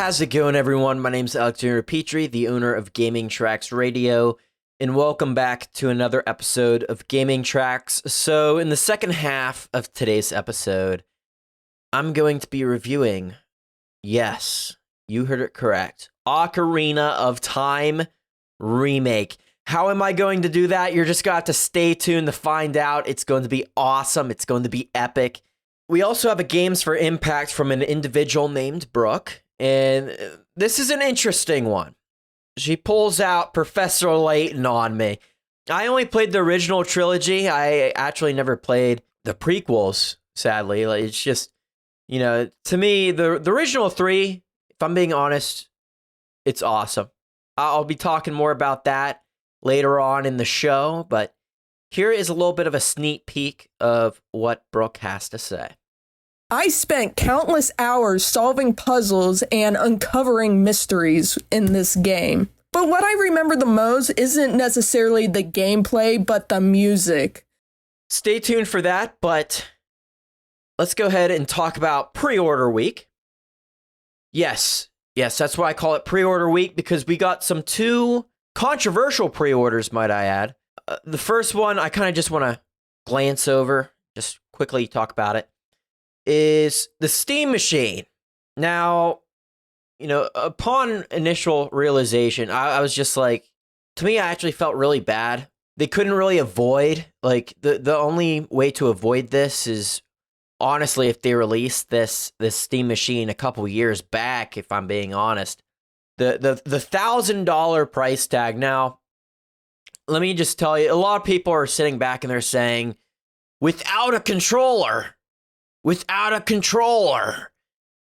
How's it going, everyone? My name's Alexander Petrie, the owner of Gaming Tracks Radio, and welcome back to another episode of Gaming Tracks. So, in the second half of today's episode, I'm going to be reviewing, yes, you heard it correct, Ocarina of Time Remake. How am I going to do that? You're just got to stay tuned to find out. It's going to be awesome. It's going to be epic. We also have a Games for Impact from an individual named Brooke. And this is an interesting one. She pulls out Professor Layton on me. I only played the original trilogy. I actually never played the prequels, sadly. Like, it's just, to me, the original three, if I'm being honest, it's awesome. I'll be talking more about that later on in the show, but here is a little bit of a sneak peek of what Brooke has to say. I spent countless hours solving puzzles and uncovering mysteries in this game. But what I remember the most isn't necessarily the gameplay, but the music. Stay tuned for that, but let's go ahead and talk about pre-order week. Yes, that's why I call it pre-order week, because we got two controversial pre-orders, might I add. The first one, I kind of just want to glance over, just quickly talk about it, is the Steam Machine. Now, upon initial realization, I was just like, to me, I actually felt really bad. They couldn't really avoid, the only way to avoid this is, honestly, if they released this Steam Machine a couple years back, if I'm being honest. The $1,000 price tag. Now, let me just tell you, a lot of people are sitting back and they're saying, without a controller.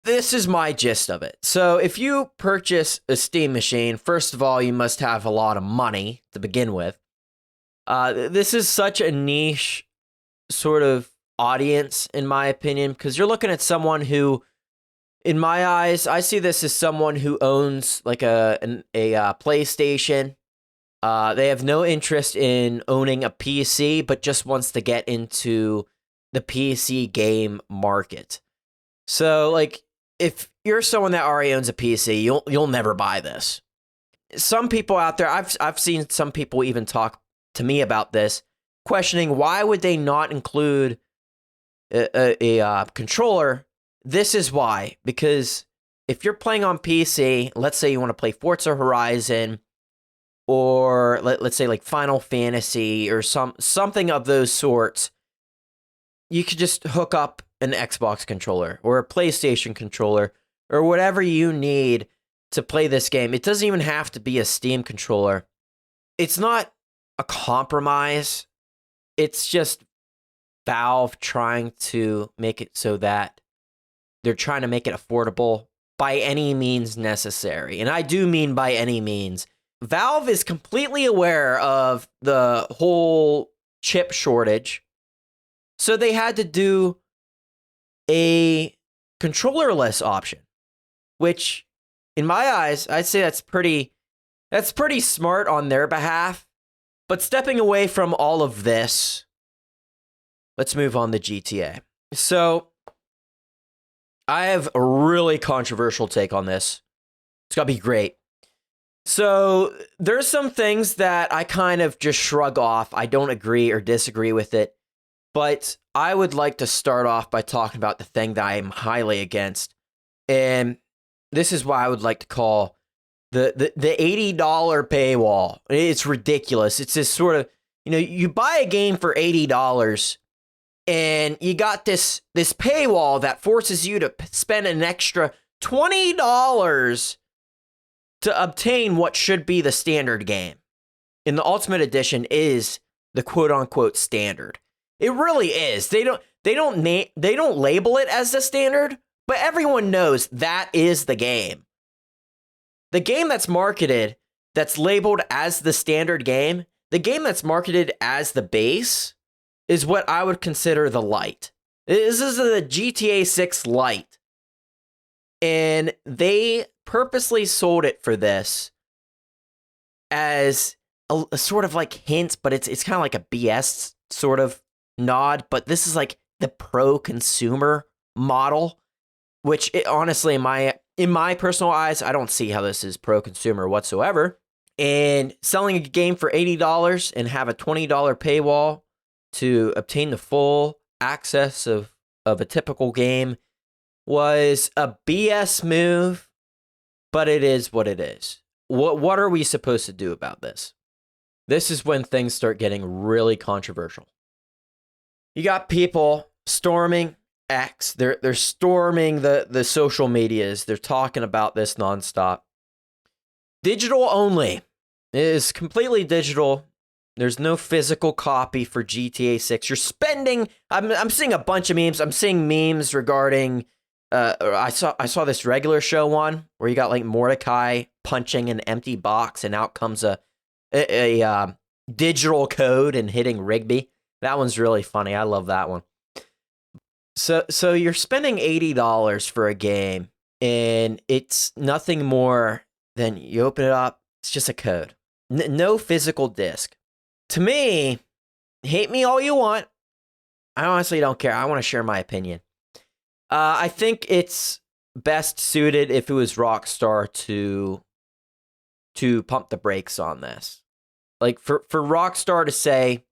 This is my gist of it. So if you purchase a Steam Machine, first of all, you must have a lot of money to begin with. This is such a niche sort of audience, in my opinion, because you're looking at someone who, in my eyes, I see this as someone who owns like a PlayStation. They have no interest in owning a PC, but just wants to get into the PC game market. So, if you're someone that already owns a PC, you'll never buy this. Some people out there, I've seen some people even talk to me about this, questioning why would they not include a controller. This is why, because if you're playing on PC, let's say you want to play Forza Horizon, or let's say like Final Fantasy or something of those sorts, you could just hook up an Xbox controller or a PlayStation controller or whatever you need to play this game. It doesn't even have to be a Steam controller. It's not a compromise. It's just Valve trying to make it so that they're trying to make it affordable by any means necessary. And I do mean by any means. Valve is completely aware of the whole chip shortage. So they had to do a controllerless option, which, in my eyes, I'd say that's pretty smart on their behalf. But stepping away from all of this, let's move on to GTA. So I have a really controversial take on this. It's got to be great. So there's some things that I kind of just shrug off. I don't agree or disagree with it. But I would like to start off by talking about the thing that I am highly against. And this is why I would like to call the $80 paywall. It's ridiculous. It's this sort of, you buy a game for $80 and you got this paywall that forces you to spend an extra $20 to obtain what should be the standard game. And the Ultimate Edition is the quote-unquote standard. It really is. They don't label it as the standard, but everyone knows that is the game. The game that's marketed, that's labeled as the standard game, the game that's marketed as the base, is what I would consider the light. This is the GTA 6 Lite. And they purposely sold it for this as a sort of like hint, but it's kind of like a BS sort of nod, but this is like the pro-consumer model, which honestly, in in my personal eyes, I don't see how this is pro-consumer whatsoever. And selling a game for $80 and have a $20 paywall to obtain the full access of a typical game was a BS move, but it is what it is. What are we supposed to do about this? This is when things start getting really controversial. You got people storming X. They're storming the social medias. They're talking about this nonstop. Digital only. It is completely digital. There's no physical copy for GTA 6. You're spending. I'm seeing a bunch of memes. I'm seeing memes regarding. I saw this regular show one where you got like Mordecai punching an empty box and out comes a digital code and hitting Rigby. That one's really funny. I love that one. So you're spending $80 for a game and it's nothing more than you open it up. It's just a code. No physical disc. To me, hate me all you want. I honestly don't care. I want to share my opinion. I think it's best suited if it was Rockstar to pump the brakes on this. Like for Rockstar to say,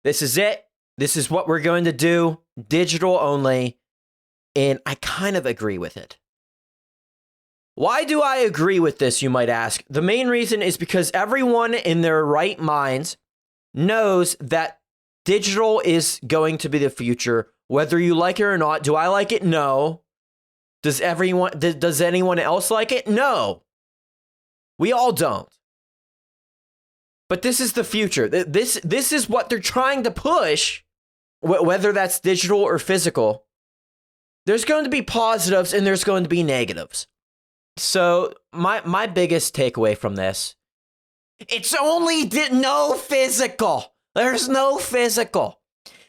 this is it. This is what we're going to do. Digital only. And I kind of agree with it. Why do I agree with this, you might ask? The main reason is because everyone in their right minds knows that digital is going to be the future, whether you like it or not. Do I like it? No. Does anyone else like it? No. We all don't. But this is the future. This is what they're trying to push, whether that's digital or physical. There's going to be positives and there's going to be negatives. So my biggest takeaway from this, it's only no physical. There's no physical.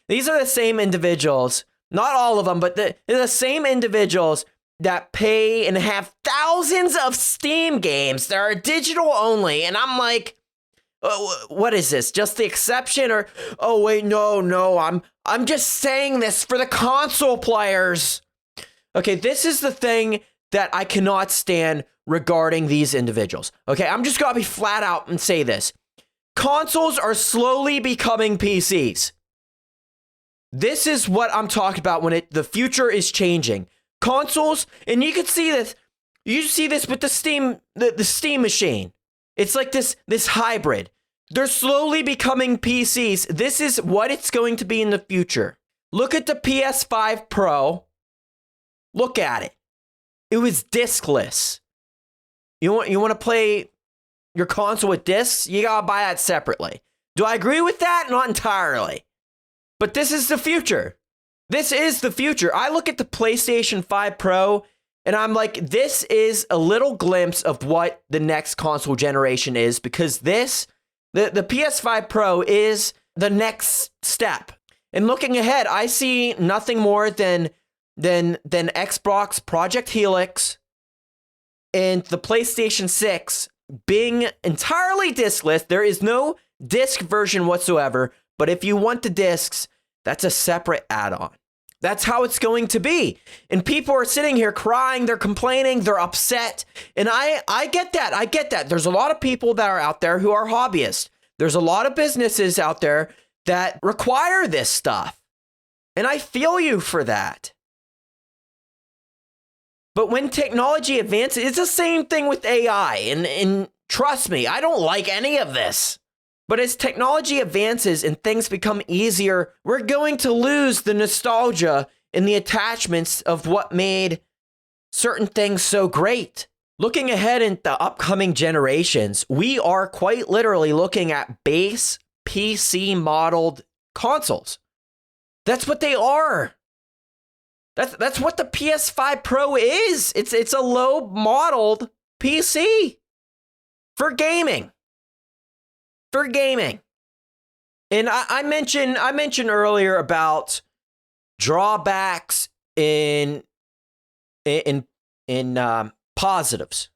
These are the same individuals, not all of them, but they're the same individuals that pay and have thousands of Steam games that are digital only. And I'm like, what is this? Just the exception? Or, oh wait, no, I'm just saying this for the console players. Okay, this is the thing that I cannot stand regarding these individuals. Okay, I'm just gonna be flat out and say this. Consoles are slowly becoming PCs. This is what I'm talking about when the future is changing. Consoles, and you can see this. You see this with the Steam machine. It's like this hybrid. They're slowly becoming PCs. This is what it's going to be in the future. Look at the PS5 Pro. Look at it. It was discless. You want to play your console with discs? You gotta buy that separately. Do I agree with that? Not entirely. But this is the future. This is the future. I look at the PlayStation 5 Pro and I'm like, this is a little glimpse of what the next console generation is, because the PS5 Pro is the next step. And looking ahead, I see nothing more than Xbox Project Helix and the PlayStation 6 being entirely discless. There is no disc version whatsoever, but if you want the discs, that's a separate add-on. That's how it's going to be. And people are sitting here crying, they're complaining, they're upset. And I get that. I get that. There's a lot of people that are out there who are hobbyists. There's a lot of businesses out there that require this stuff. And I feel you for that. But when technology advances, it's the same thing with AI. And trust me, I don't like any of this. But as technology advances and things become easier, we're going to lose the nostalgia and the attachments of what made certain things so great. Looking ahead in the upcoming generations, we are quite literally looking at base PC modeled consoles. That's what they are. That's what the PS5 Pro is. It's a low modeled PC for gaming. For gaming. And I mentioned earlier about drawbacks in positives.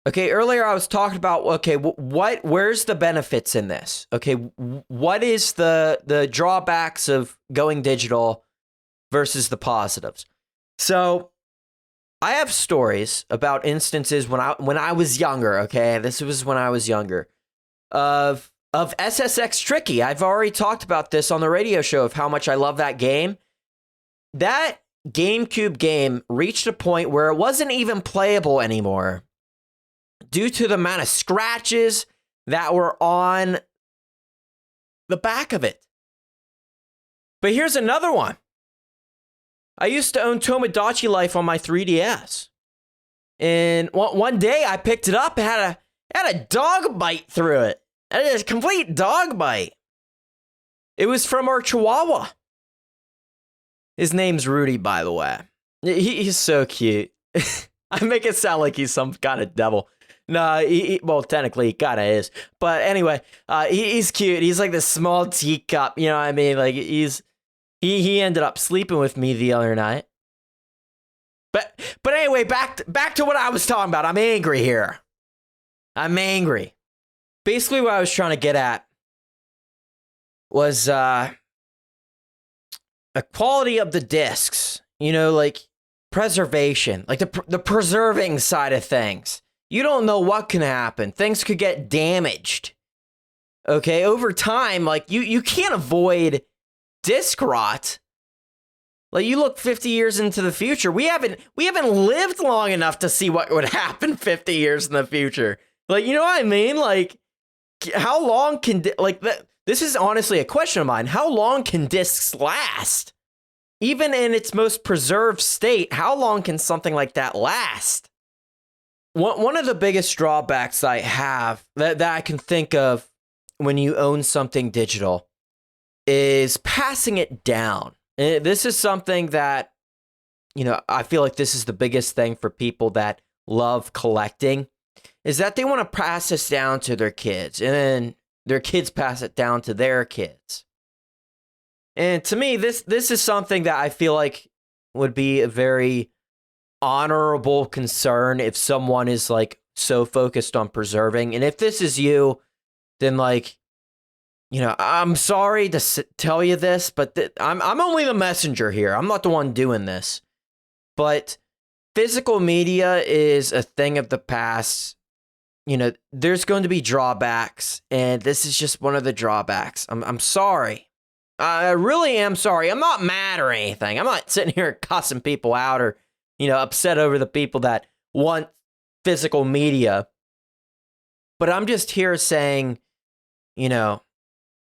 Okay, earlier I was talking about, okay, where's the benefits in this? Okay, what is the drawbacks of going digital versus the positives? So I have stories about instances when I was younger, okay? This was when I was younger, of SSX Tricky. I've already talked about this on the radio show of how much I love that game. That GameCube game reached a point where it wasn't even playable anymore due to the amount of scratches that were on the back of it. But here's another one. I used to own Tomodachi Life on my 3DS. And one day I picked it up, it had a dog bite through it. It had a complete dog bite. It was from our Chihuahua. His name's Rudy, by the way. He's so cute. I make it sound like he's some kind of devil. No, well, technically he kind of is. But anyway, he's cute. He's like this small teacup, you know what I mean? Like he ended up sleeping with me the other night. But anyway, back to what I was talking about. I'm angry here. I'm angry. Basically, what I was trying to get at was a quality of the discs. You know, like preservation, like the preserving side of things. You don't know what can happen. Things could get damaged. Okay, over time, like you can't avoid disc rot. Like you look 50 years into the future, we haven't lived long enough to see what would happen 50 years in the future. Like, you know what I mean? Like, how long can this is honestly a question of mine. How long can discs last? Even in its most preserved state, how long can something like that last? One of the biggest drawbacks I have that I can think of when you own something digital is passing it down. This is something that, you know, I feel like this is the biggest thing for people that love collecting, is that they want to pass this down to their kids, and then their kids pass it down to their kids. And to me, this is something that I feel like would be a very honorable concern if someone is like so focused on preserving. And if this is you, then like, you know, I'm sorry to tell you this, but I'm only the messenger here. I'm not the one doing this. But physical media is a thing of the past. You know, there's going to be drawbacks, and this is just one of the drawbacks. I'm sorry. I really am sorry. I'm not mad or anything. I'm not sitting here cussing people out or, you know, upset over the people that want physical media. But I'm just here saying, you know,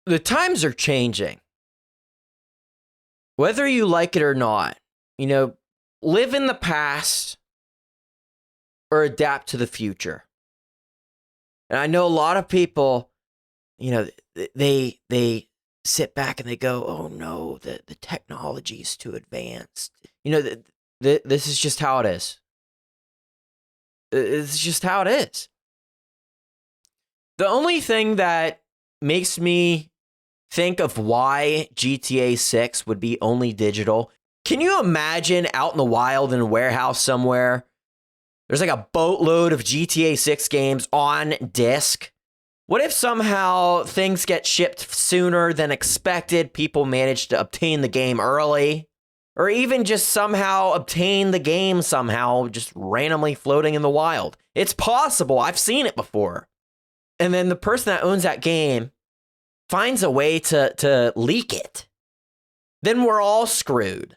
the times are changing. Whether you like it or not, you know, live in the past or adapt to the future. And I know a lot of people, you know, they sit back and they go, oh no, the technology is too advanced. You know, this is just how it is. It's just how it is. The only thing that makes me think of why GTA 6 would be only digital. Can you imagine out in the wild in a warehouse somewhere, there's like a boatload of GTA 6 games on disc? What if somehow things get shipped sooner than expected, people manage to obtain the game early, or even just somehow obtain the game somehow just randomly floating in the wild? It's possible. I've seen it before. And then the person that owns that game finds a way to leak it. Then we're all screwed.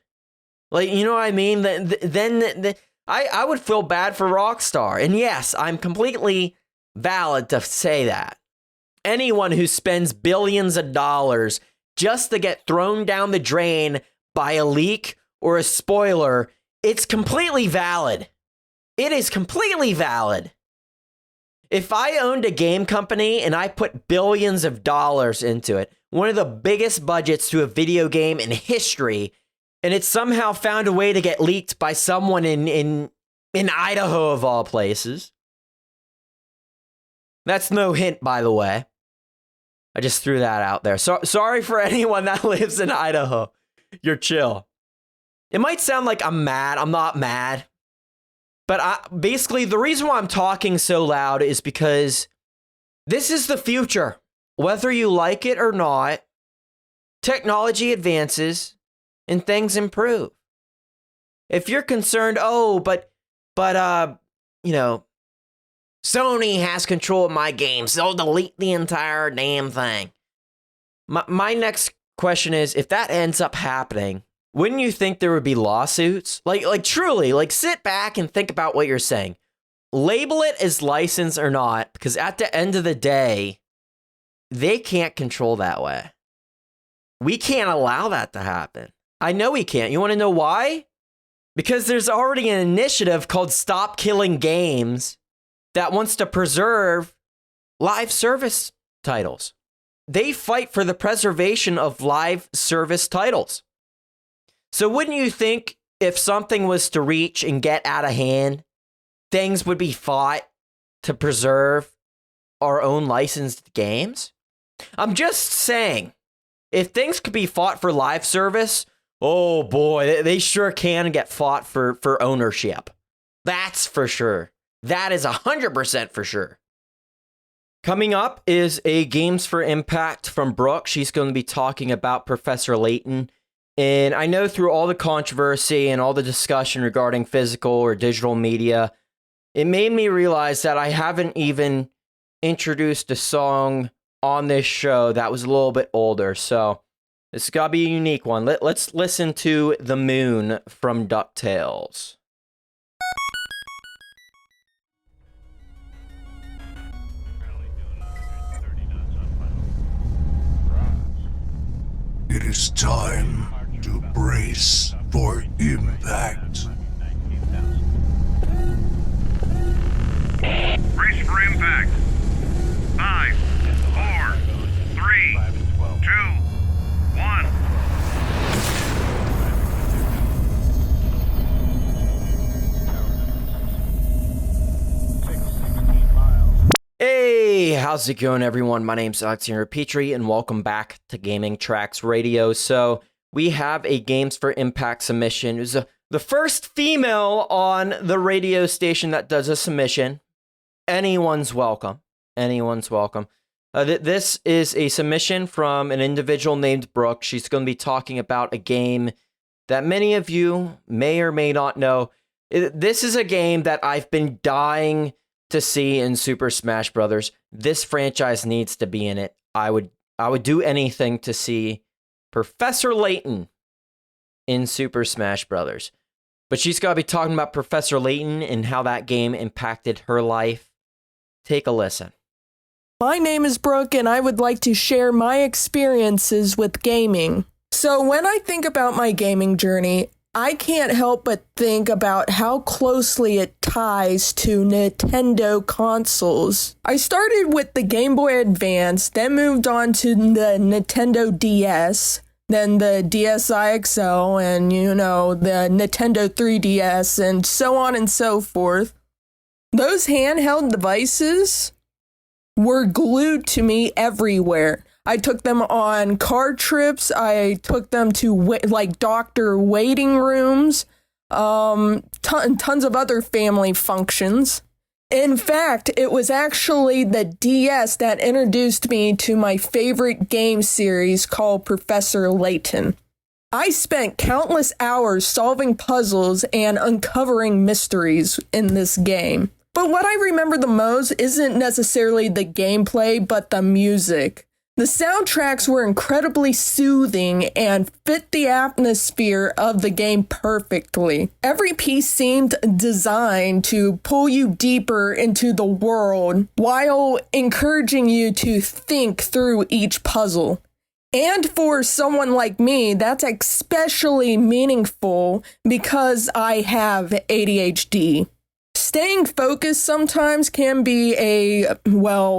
Like, you know what I mean? Then I would feel bad for Rockstar. And yes, I'm completely valid to say that. Anyone who spends billions of dollars just to get thrown down the drain by a leak or a spoiler, it's completely valid. It is completely valid. If I owned a game company and I put billions of dollars into it, one of the biggest budgets to a video game in history, and it somehow found a way to get leaked by someone in Idaho of all places. That's no hint, by the way. I just threw that out there. So, sorry for anyone that lives in Idaho. You're chill. It might sound like I'm mad. I'm not mad. But basically, the reason why I'm talking so loud is because this is the future. Whether you like it or not, technology advances and things improve. If you're concerned, oh, but But, Sony has control of my games. They'll delete the entire damn thing. My next question is, if that ends up happening, wouldn't you think there would be lawsuits? Like truly, sit back and think about what you're saying. Label it as licensed or not, because at the end of the day, they can't control that way. We can't allow that to happen. I know we can't. You want to know why? Because there's already an initiative called Stop Killing Games that wants to preserve live service titles. They fight for the preservation of live service titles. So wouldn't you think if something was to reach and get out of hand, things would be fought to preserve our own licensed games? I'm just saying, if things could be fought for live service, oh boy, they sure can get fought for ownership. That's for sure. That is 100% for sure. Coming up is a Games for Impact from Brooke. She's going to be talking about Professor Layton. And I know through all the controversy and all the discussion regarding physical or digital media, it made me realize that I haven't even introduced a song on this show that was a little bit older. So this has got to be a unique one. Let's listen to The Moon from DuckTales. It is time to brace for impact. Brace for impact. 5, 4, 3, 2, 1. Hey, how's it going, everyone? My name's Alexander Petrie, and welcome back to Gaming Tracks Radio. So we have a Games for Impact submission. It was the first female on the radio station that does a submission. Anyone's welcome. Anyone's welcome. This is a submission from an individual named Brooke. She's going to be talking about a game that many of you may or may not know. This is a game that I've been dying to see in Super Smash Brothers. This franchise needs to be in it. I would do anything to see Professor Layton in Super Smash Brothers. But she's got to be talking about Professor Layton and how that game impacted her life. Take a listen. My name is Brooke, and I would like to share my experiences with gaming. So when I think about my gaming journey, I can't help but think about how closely it ties to Nintendo consoles. I started with the Game Boy Advance, then moved on to the Nintendo DS, then the DSi XL, and the Nintendo 3DS, and so on and so forth. Those handheld devices were glued to me everywhere. I took them on car trips. I took them to doctor waiting rooms, tons of other family functions. In fact, it was actually the DS that introduced me to my favorite game series called Professor Layton. I spent countless hours solving puzzles and uncovering mysteries in this game. But what I remember the most isn't necessarily the gameplay, but the music. The soundtracks were incredibly soothing and fit the atmosphere of the game perfectly. Every piece seemed designed to pull you deeper into the world while encouraging you to think through each puzzle. And for someone like me, that's especially meaningful because I have ADHD. Staying focused sometimes can be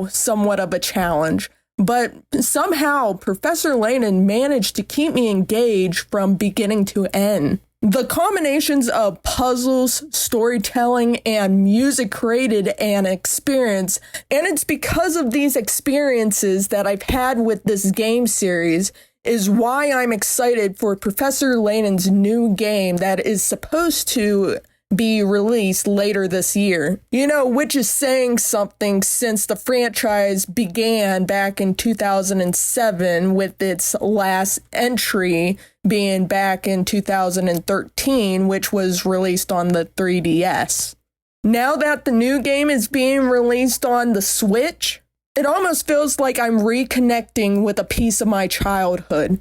somewhat of a challenge. But somehow, Professor Layton managed to keep me engaged from beginning to end. The combinations of puzzles, storytelling, and music created an experience, and it's because of these experiences that I've had with this game series is why I'm excited for Professor Layton's new game that is supposed to be released later this year. Which is saying something since the franchise began back in 2007 with its last entry being back in 2013, which was released on the 3DS. Now that the new game is being released on the Switch, it almost feels like I'm reconnecting with a piece of my childhood.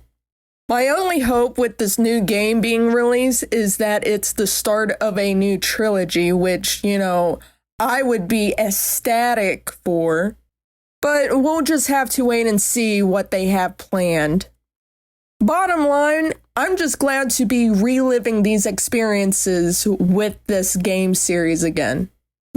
My only hope with this new game being released is that it's the start of a new trilogy, which, I would be ecstatic for. But we'll just have to wait and see what they have planned. Bottom line, I'm just glad to be reliving these experiences with this game series again.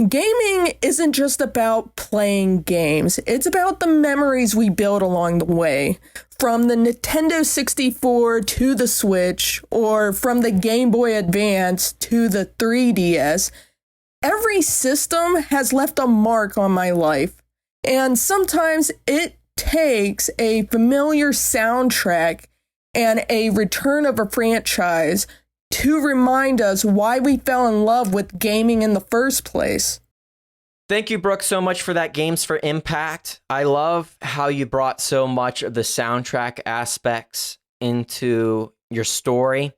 Gaming isn't just about playing games, it's about the memories we build along the way. From the Nintendo 64 to the Switch, or from the Game Boy Advance to the 3DS, every system has left a mark on my life. And sometimes it takes a familiar soundtrack and a return of a franchise to remind us why we fell in love with gaming in the first place. Thank you, Brooke, so much for that Games for Impact. I love how you brought so much of the soundtrack aspects into your story.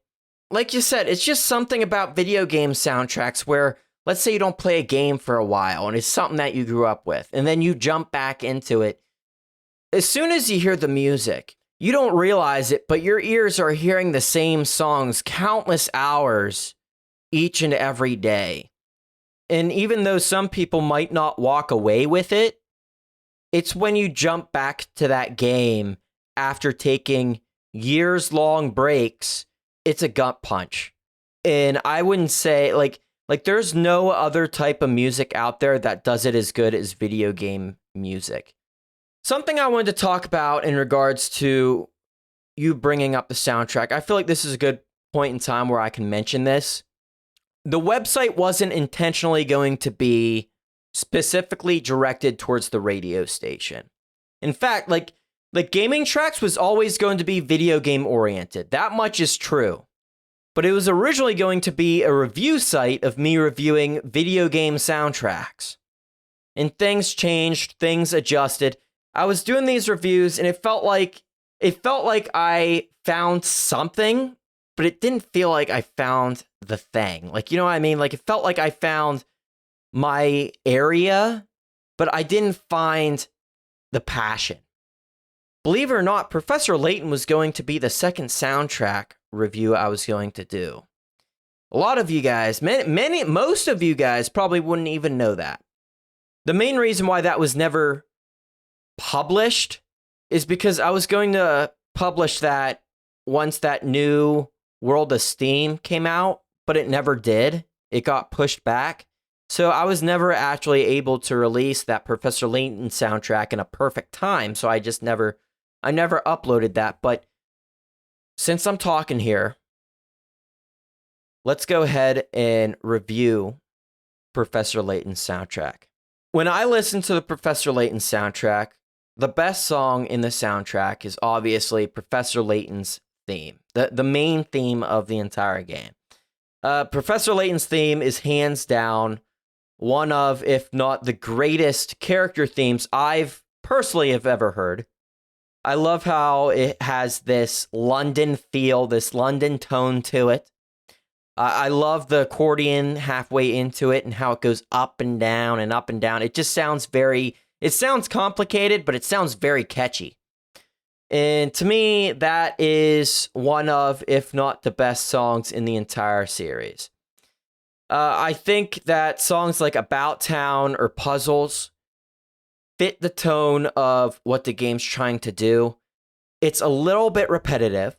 Like you said, it's just something about video game soundtracks where, let's say you don't play a game for a while and it's something that you grew up with, and then you jump back into it. As soon as you hear the music, you don't realize it, but your ears are hearing the same songs countless hours each and every day. And even though some people might not walk away with it, it's when you jump back to that game after taking years-long breaks, it's a gut punch. And I wouldn't say, like there's no other type of music out there that does it as good as video game music. Something I wanted to talk about in regards to you bringing up the soundtrack, I feel like this is a good point in time where I can mention this. The website wasn't intentionally going to be specifically directed towards the radio station. In fact, like Gaming Tracks was always going to be video game oriented. That much is true. But it was originally going to be a review site of me reviewing video game soundtracks. And things changed, things adjusted. I was doing these reviews and it felt like I found something, but it didn't feel like I found the thing. Like, you know what I mean? Like, it felt like I found my area, but I didn't find the passion. Believe it or not, Professor Layton was going to be the second soundtrack review I was going to do. A lot of you guys, most of you guys probably wouldn't even know that. The main reason why that was never published is because I was going to publish that once that new World of Steam came out, but it never did. It got pushed back. So I was never actually able to release that Professor Layton soundtrack in a perfect time. So I never uploaded that. But since I'm talking here, let's go ahead and review Professor Layton's soundtrack. When I listen to the Professor Layton soundtrack, the best song in the soundtrack is obviously Professor Layton's theme, the main theme of the entire game. Professor Layton's theme is hands down one of, if not the greatest character themes I've personally have ever heard. I love how it has this London feel, this London tone to it. I love the accordion halfway into it and how it goes up and down and up and down. It just sounds it sounds complicated, but it sounds very catchy. And to me, that is one of, if not the best songs in the entire series. I think that songs like About Town or Puzzles fit the tone of what the game's trying to do. It's a little bit repetitive,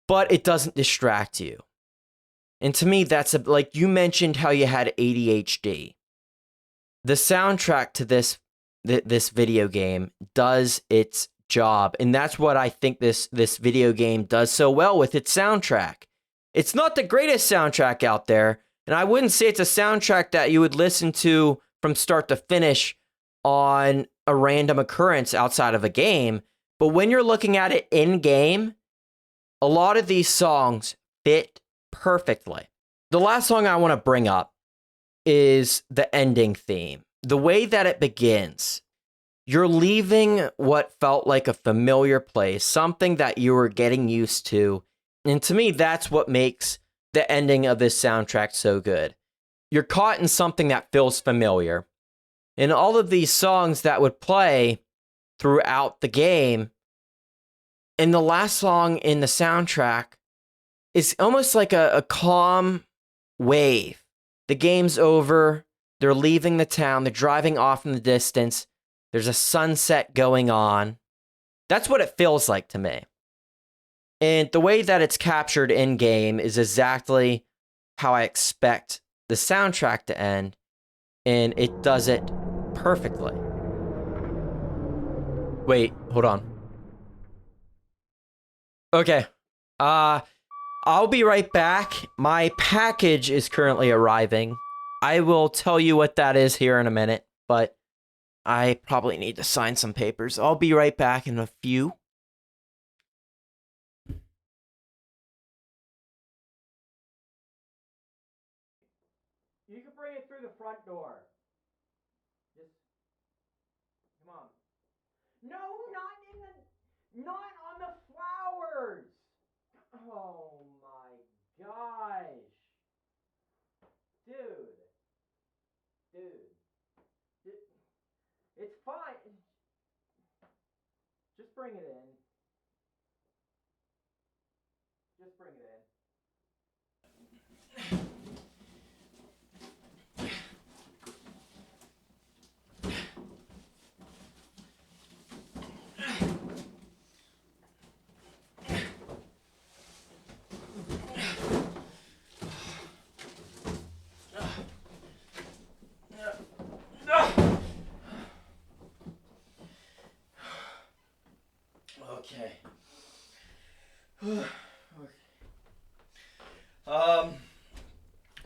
but it doesn't distract you. And to me, that's like you mentioned how you had ADHD. The soundtrack to this video game does its job, and that's what I think this video game does so well with its soundtrack. It's not the greatest soundtrack out there, and I wouldn't say it's a soundtrack that you would listen to from start to finish on a random occurrence outside of a game, but when you're looking at it in game, a lot of these songs fit perfectly. The last song I want to bring up is the ending theme. The way that it begins, you're leaving what felt like a familiar place, something that you were getting used to. And to me, that's what makes the ending of this soundtrack so good. you're caught in something that feels familiar. And all of these songs that would play throughout the game, and the last song in the soundtrack is almost like a calm wave. The game's over. They're leaving the town. They're driving off in the distance. There's a sunset going on. That's what it feels like to me. And the way that it's captured in game is exactly how I expect the soundtrack to end. And it does it perfectly. Wait, hold on. Okay. I'll be right back. My package is currently arriving. I will tell you what that is here in a minute, but I probably need to sign some papers. I'll be right back in a few. You can bring it through the front door. Just come on. No, not on the flowers. Oh my gosh. Dude. It's fine. Just bring it in. Just bring it in. Okay.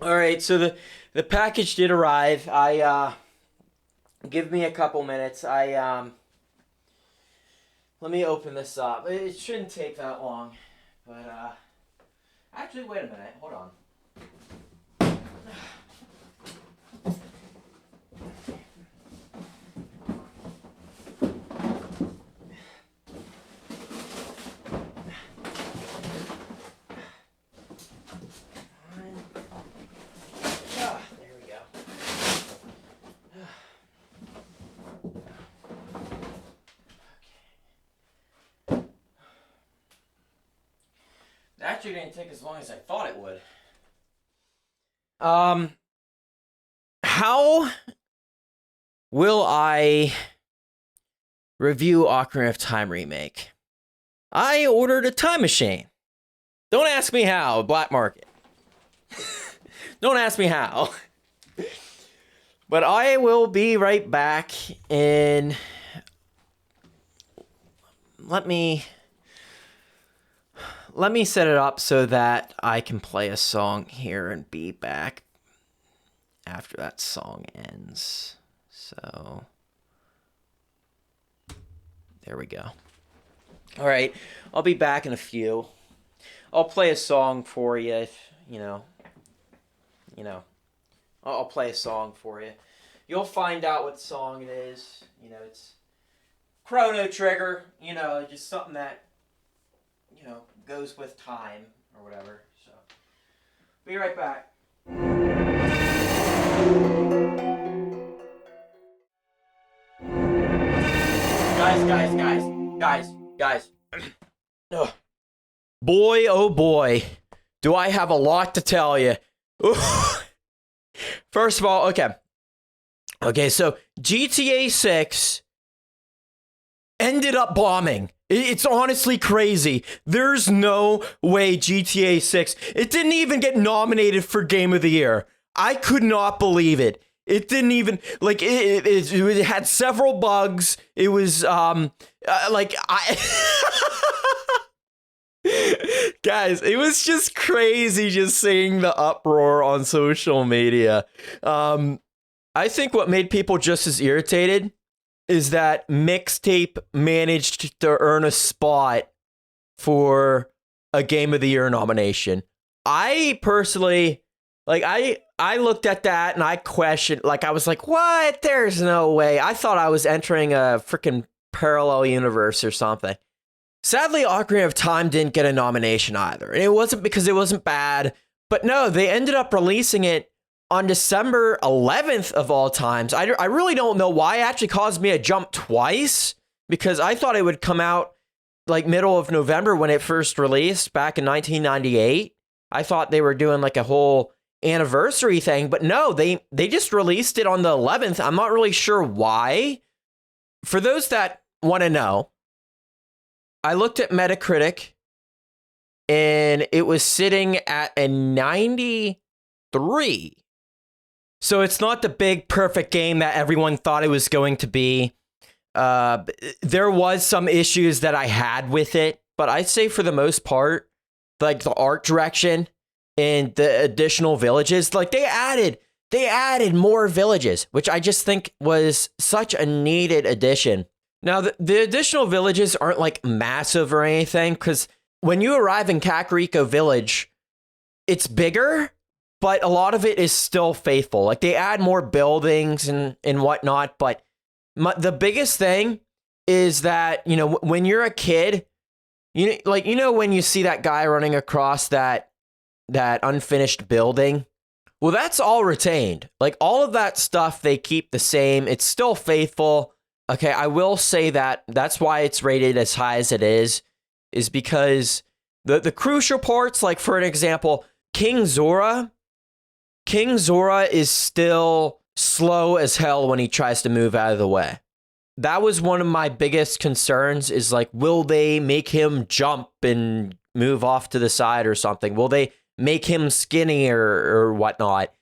All right, so the package did arrive. Give me a couple minutes. Let me open this up. It shouldn't take that long, but actually, wait a minute. Hold on. Actually didn't take as long as I thought it would. How will I review Ocarina of Time Remake? I ordered a time machine. Don't ask me how, black market. Don't ask me how. But I will be right back in... Let me set it up so that I can play a song here and be back after that song ends. So, there we go. All right, I'll be back in a few. I'll play a song for you if, I'll play a song for you. You'll find out what song it is. It's Chrono Trigger, just something that, goes with time or whatever. So, be right back. Guys. Ugh. Boy, oh boy, do I have a lot to tell you. First of all, okay, so GTA 6 ended up bombing. It's honestly crazy. There's no way GTA 6... It didn't even get nominated for Game of the Year. I could not believe it. It didn't even... It had several bugs. It was, Guys, it was just crazy just seeing the uproar on social media. I think what made people just as irritated is that Mixtape managed to earn a spot for a Game of the Year nomination. I personally, I looked at that and I questioned, I was like, what? There's no way. I thought I was entering a freaking parallel universe or something. Sadly, Ocarina of Time didn't get a nomination either. And it wasn't because it wasn't bad, but no, they ended up releasing it on December 11th of all times, I really don't know why. It actually caused me to jump twice because I thought it would come out like middle of November when it first released back in 1998. I thought they were doing like a whole anniversary thing, but no, they just released it on the 11th. I'm not really sure why. For those that want to know, I looked at Metacritic and it was sitting at a 93. So it's not the big perfect game that everyone thought it was going to be. There was some issues that I had with it, but I'd say for the most part, like the art direction and the additional villages, like they added more villages, which I just think was such a needed addition. Now, the additional villages aren't like massive or anything, because when you arrive in Kakariko Village, it's bigger, but a lot of it is still faithful. Like they add more buildings and whatnot, but the biggest thing is that, you know, when you're a kid, when you see that guy running across that unfinished building, well, that's all retained. Like all of that stuff, they keep the same. It's still faithful. Okay, I will say that's why it's rated as high as it is because the crucial parts, like for an example, King Zora is still slow as hell when he tries to move out of the way. That was one of my biggest concerns is like, will they make him jump and move off to the side or something? Will they make him skinnier or whatnot?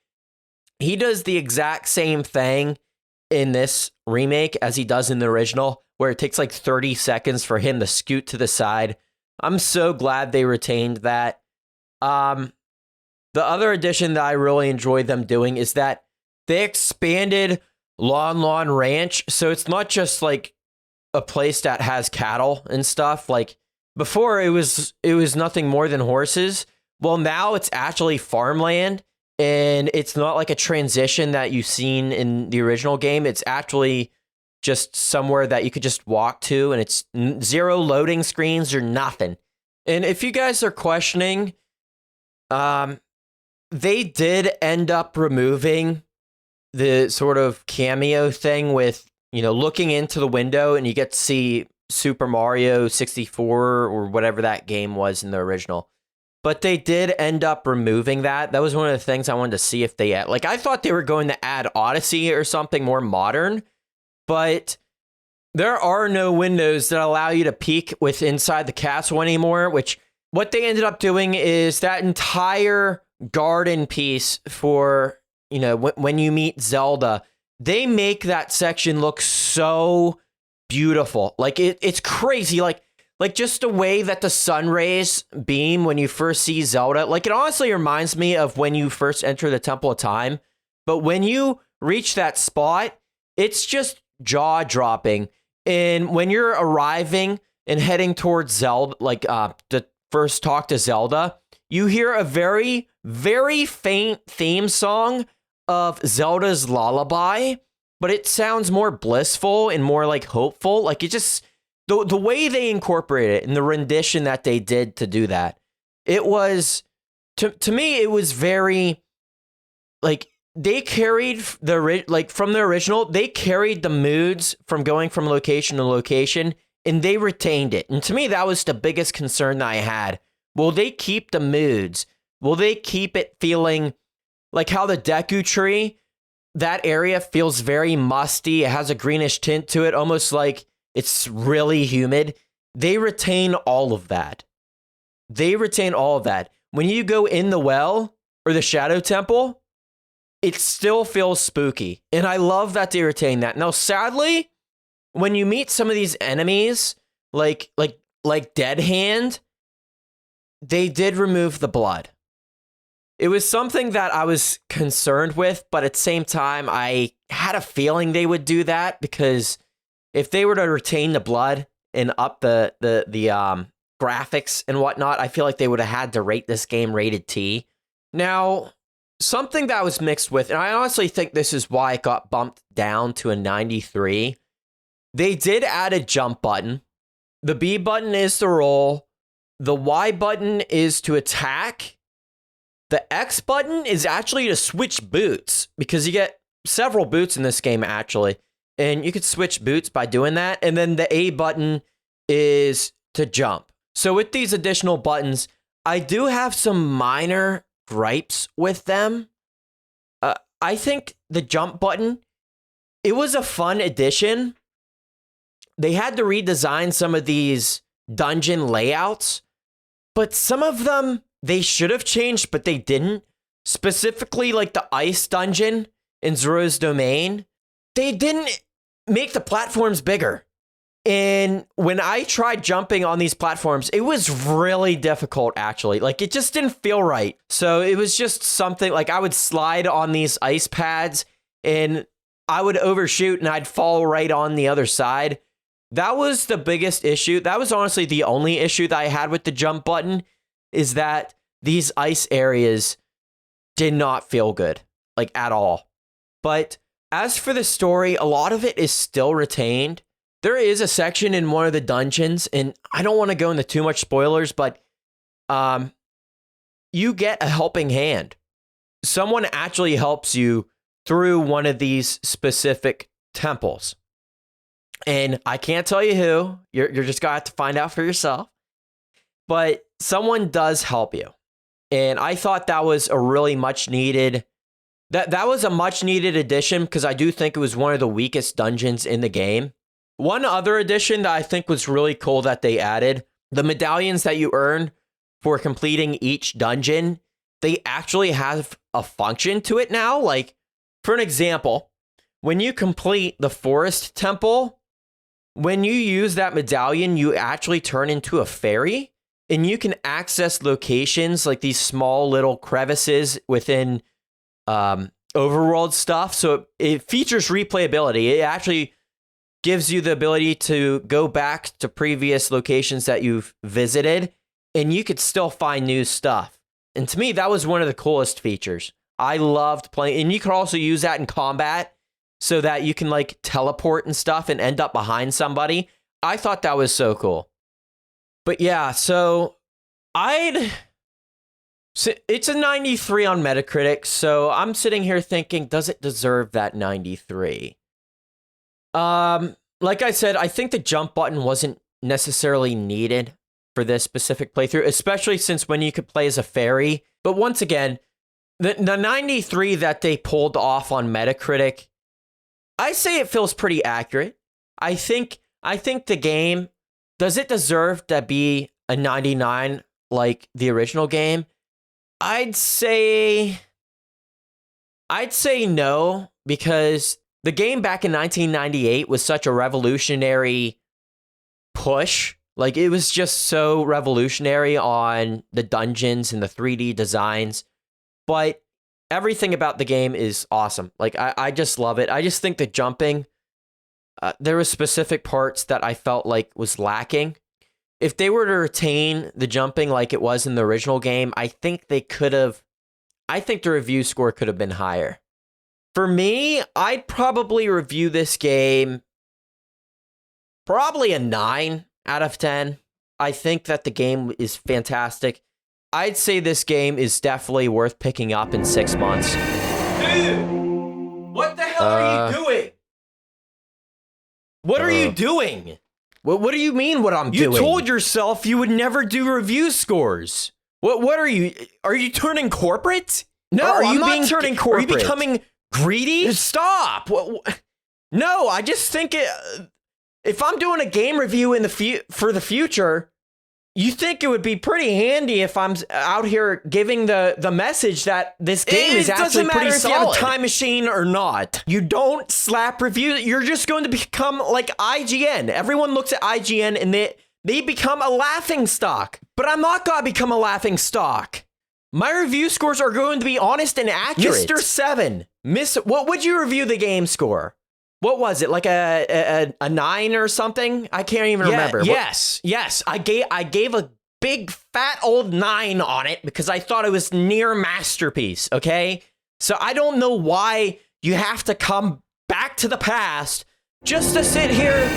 He does the exact same thing in this remake as he does in the original, where it takes like 30 seconds for him to scoot to the side. I'm so glad they retained that. The other addition that I really enjoyed them doing is that they expanded Lon Lon Ranch, so it's not just like a place that has cattle and stuff. Like before, it was nothing more than horses. Well, now it's actually farmland, and it's not like a transition that you've seen in the original game. It's actually just somewhere that you could just walk to, and it's zero loading screens or nothing. And if you guys are questioning, they did end up removing the sort of cameo thing with, you know, looking into the window and you get to see Super Mario 64 or whatever that game was in the original. But they did end up removing that. That was one of the things I wanted to see if they had. Like, I thought they were going to add Odyssey or something more modern, but there are no windows that allow you to peek with inside the castle anymore, which what they ended up doing is that entire garden piece for, you know, when you meet Zelda, they make that section look so beautiful. Like it's crazy. Like just the way that the sun rays beam when you first see Zelda, like it honestly reminds me of when you first enter the Temple of Time. But when you reach that spot, it's just jaw dropping. And when you're arriving and heading towards Zelda, like the first talk to Zelda, you hear a very, very faint theme song of Zelda's lullaby, but it sounds more blissful and more like hopeful. Like it just, the way they incorporate it and the rendition that they did to do that, it was, to me, it was very, like, they carried from the original, they carried the moods from going from location to location, and they retained it. And to me, that was the biggest concern that I had. Will they keep the moods? Will they keep it feeling like how the Deku Tree, that area feels very musty. It has a greenish tint to it, almost like it's really humid. They retain all of that. When you go in the well or the Shadow Temple, it still feels spooky. And I love that they retain that. Now, sadly, when you meet some of these enemies, like Dead Hand, they did remove the blood. It was something that I was concerned with, but at the same time, I had a feeling they would do that, because if they were to retain the blood and up the graphics and whatnot, I feel like they would have had to rate this game rated T. Now, something that was mixed with, and I honestly think this is why it got bumped down to a 93, they did add a jump button. The B button is to roll. The Y button is to attack. The X button is actually to switch boots because you get several boots in this game, actually. And you could switch boots by doing that. And then the A button is to jump. So with these additional buttons, I do have some minor gripes with them. I think the jump button, it was a fun addition. They had to redesign some of these dungeon layouts, but some of them they should have changed, but they didn't. Specifically, like the ice dungeon in Zoro's Domain, they didn't make the platforms bigger. And when I tried jumping on these platforms, it was really difficult, actually. Like, it just didn't feel right. So it was just something, like, I would slide on these ice pads, and I would overshoot, and I'd fall right on the other side. That was the biggest issue. That was honestly the only issue that I had with the jump button, is that these ice areas did not feel good, like, at all. But as for the story, a lot of it is still retained. There is a section in one of the dungeons, and I don't want to go into too much spoilers, but you get a helping hand. Someone actually helps you through one of these specific temples. And I can't tell you who. You're just going to have to find out for yourself. But someone does help you. And I thought that was a really much needed... That was a much needed addition, because I do think it was one of the weakest dungeons in the game. One other addition that I think was really cool that they added, the medallions that you earn for completing each dungeon, they actually have a function to it now. Like, for an example, when you complete the forest temple, when you use that medallion, you actually turn into a fairy, and you can access locations like these small little crevices within overworld stuff. So it features replayability. It actually gives you the ability to go back to previous locations that you've visited, and you could still find new stuff. And to me, that was one of the coolest features. I loved playing, and you can also use that in combat so that you can like teleport and stuff and end up behind somebody. I thought that was so cool. But yeah, so it's a 93 on Metacritic, so I'm sitting here thinking, does it deserve that 93? Like I said, I think the jump button wasn't necessarily needed for this specific playthrough, especially since when you could play as a fairy. But once again, the 93 that they pulled off on Metacritic, I say it feels pretty accurate. I think the game, does it deserve to be a 99 like the original game? I'd say no, because the game back in 1998 was such a revolutionary push. Like, it was just so revolutionary on the dungeons and the 3D designs. But everything about the game is awesome. Like, I just love it. I just think the jumping, there were specific parts that I felt like was lacking. If they were to retain the jumping like it was in the original game, I think they could have... I think the review score could have been higher. For me, I'd probably review this game probably a 9 out of 10. I think that the game is fantastic. I'd say this game is definitely worth picking up in 6 months. Dude! What the hell are you doing? What are you doing? What do you mean what I'm doing? You told yourself you would never do review scores. What are you? Are you turning corporate? No, I'm not turning corporate. Are you becoming greedy? Stop. No, I just think if I'm doing a game review for the future, you think it would be pretty handy if I'm out here giving the message that this game is actually pretty solid. It doesn't matter if you have a time machine or not. You don't slap reviews. You're just going to become like IGN. Everyone looks at IGN and they become a laughing stock. But I'm not going to become a laughing stock. My review scores are going to be honest and accurate. Mr. 7. What would you review the game score? What was it? Like a 9 or something? I can't even remember. Yes. I gave a big fat old 9 on it because I thought it was near masterpiece, okay? So I don't know why you have to come back to the past just to sit here.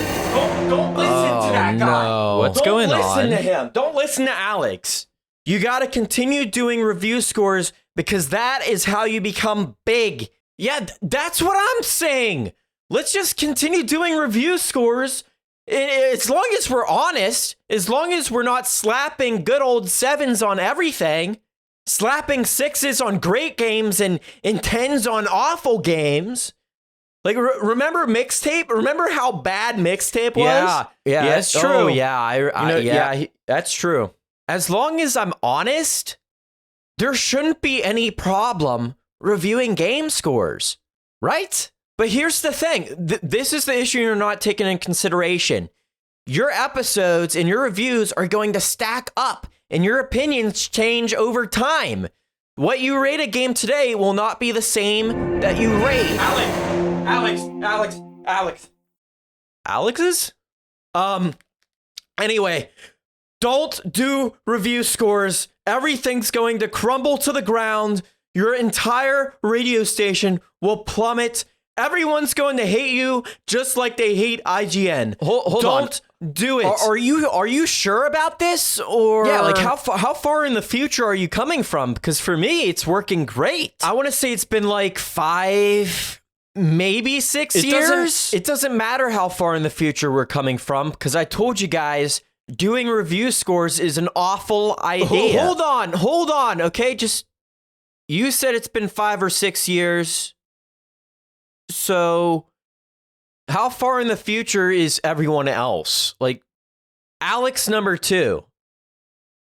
Don't listen to that guy. No. What's going on? Don't listen to him. Don't listen to Alex. You got to continue doing review scores because that is how you become big. Yeah, that's what I'm saying. Let's just continue doing review scores. As long as we're honest, as long as we're not slapping good old 7s on everything, slapping 6s on great games and 10s on awful games. Like, remember Mixtape? Remember how bad Mixtape was? Yeah, that's true. Oh, yeah, that's true. As long as I'm honest, there shouldn't be any problem reviewing game scores, right? But here's the thing. This is the issue you're not taking in consideration. Your episodes and your reviews are going to stack up, and your opinions change over time. What you rate a game today will not be the same that you rate. Alex's? Anyway, don't do review scores. Everything's going to crumble to the ground. Your entire radio station will plummet. Everyone's going to hate you just like they hate IGN. Hold on. Don't do it. Are you sure about this? Or yeah, like how far in the future are you coming from? Because for me, it's working great. I want to say it's been like 5, maybe 6 years. It doesn't matter how far in the future we're coming from, because I told you guys doing review scores is an awful idea. Hold on. Okay, just you said it's been 5 or 6 years. So, how far in the future is everyone else? Like, Alex number 2.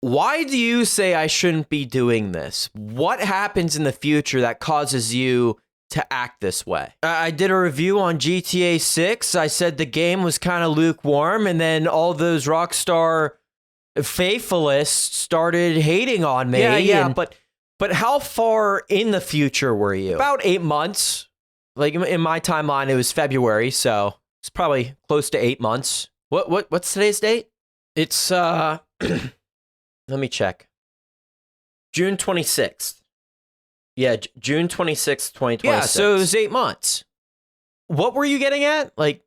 Why do you say I shouldn't be doing this? What happens in the future that causes you to act this way? I did a review on GTA 6. I said the game was kind of lukewarm, and then all those Rockstar faithfulists started hating on me. Yeah, but how far in the future were you? About 8 months. Like, in my timeline, it was February, so it's probably close to 8 months. What's today's date? It's, let me check. June 26th. Yeah, June 26th, 2026. Yeah, so it was 8 months. What were you getting at? Like,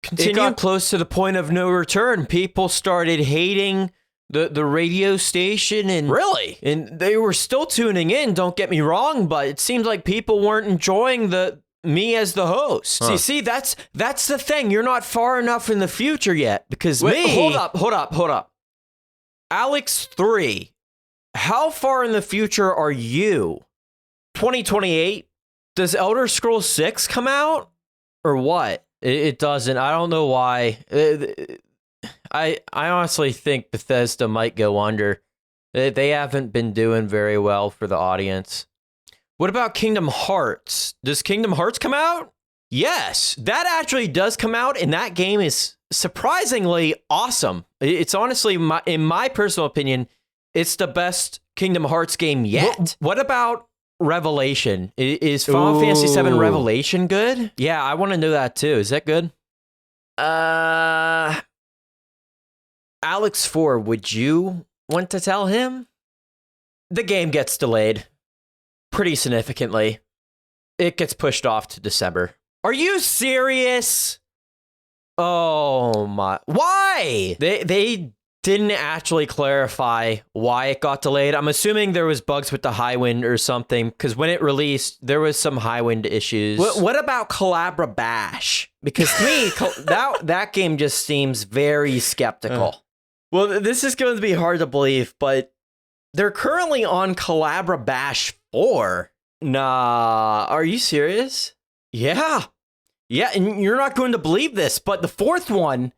continue? It got close to the point of no return. People started hating the radio station, and really? And they were still tuning in, don't get me wrong, but it seemed like people weren't enjoying me as the host. Huh. See, that's the thing. You're not far enough in the future yet, because Hold up. Alex 3, how far in the future are you? 2028? Does Elder Scrolls 6 come out? Or what? It doesn't. I don't know why. I honestly think Bethesda might go under. They haven't been doing very well for the audience. What about Kingdom Hearts? Does Kingdom Hearts come out? Yes, that actually does come out, and that game is surprisingly awesome. It's honestly, in my personal opinion, it's the best Kingdom Hearts game yet. What about Revelation? Is Final Fantasy VII Revelation good? Yeah, I want to know that too. Is that good? Alex 4, would you want to tell him? The game gets delayed pretty significantly. It gets pushed off to December. Are you serious? Oh my. Why? They didn't actually clarify why it got delayed. I'm assuming there was bugs with the Highwind or something, because when it released, there was some Highwind issues. What about Calabra Bash? Because to me, that game just seems very skeptical. Well, this is going to be hard to believe, but they're currently on Calabra Bash 4. Nah, are you serious? Yeah, and you're not going to believe this, but the 4th one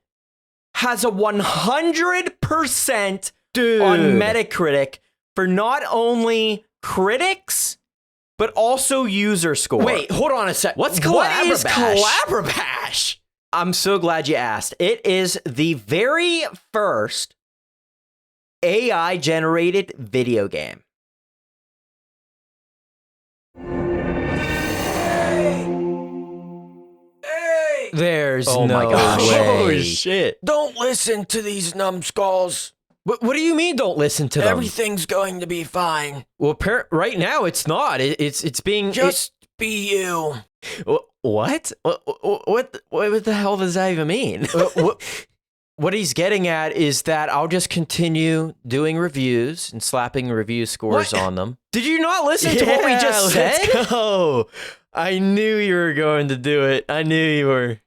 has a 100% on Metacritic for not only critics, but also user score. Wait, hold on a sec. What is Calabra Bash? I'm so glad you asked. It is the very first AI-generated video game. There's no way. Oh, shit. Don't listen to these numbskulls. What do you mean don't listen to them? Everything's going to be fine. Well, right now it's not. It's being... Just be you. What? What the hell does that even mean? what he's getting at is that I'll just continue doing reviews and slapping review scores on them. Did you not listen to what we just said? Let's go. I knew you were going to do it. I knew you were.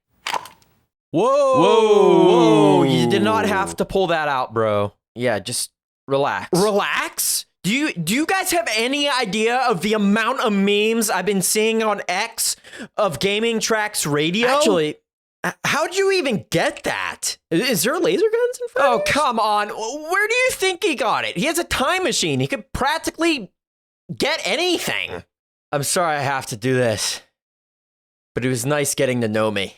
Whoa. You did not have to pull that out, bro. Yeah, just relax. Relax? Do you guys have any idea of the amount of memes I've been seeing on X of Gaming Tracks Radio? Actually, how'd you even get that? Is there laser guns in front of you? Oh, come on. Where do you think he got it? He has a time machine. He could practically get anything. I'm sorry I have to do this, but it was nice getting to know me.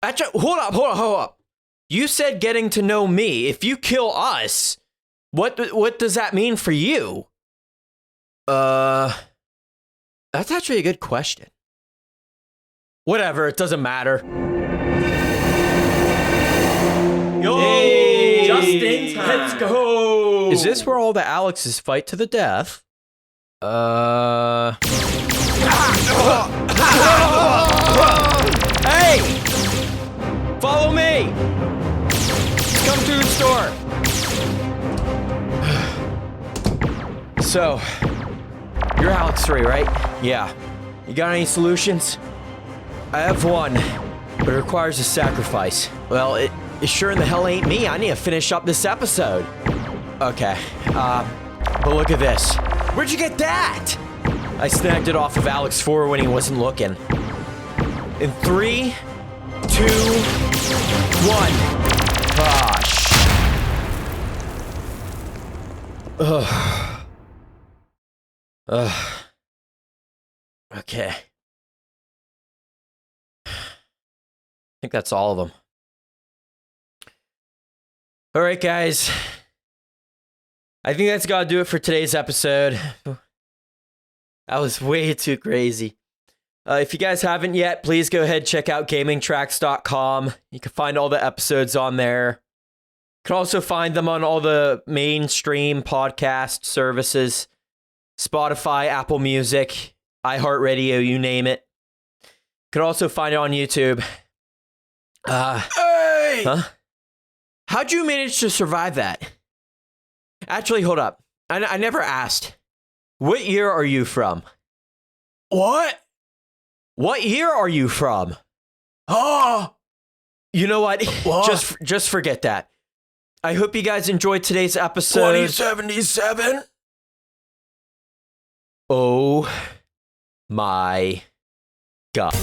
Actually, hold up. You said getting to know me. If you kill us, what does that mean for you? That's actually a good question. Whatever, it doesn't matter. Yo, hey, just in time. Let's go. Is this where all the Alexes fight to the death? Hey! Follow me! Come through the store. So, you're Alex 3, right? Yeah. You got any solutions? I have one, but it requires a sacrifice. Well, it sure in the hell ain't me. I need to finish up this episode. Okay, but look at this. Where'd you get that? I snagged it off of Alex 4 when he wasn't looking. In 3, 2, 1. Gosh. Okay. I think that's all of them. All right, guys. I think that's gotta do it for today's episode. That was way too crazy. If you guys haven't yet, please go ahead and check out gamingtracks.com. You can find all the episodes on there. You can also find them on all the mainstream podcast services. Spotify, Apple Music, iHeartRadio, you name it. You can also find it on YouTube. Hey! Huh? How'd you manage to survive that? Actually, hold up. I never asked. What year are you from? What? What year are you from? Oh! You know what? Just forget that. I hope you guys enjoyed today's episode. 2077? Oh my God.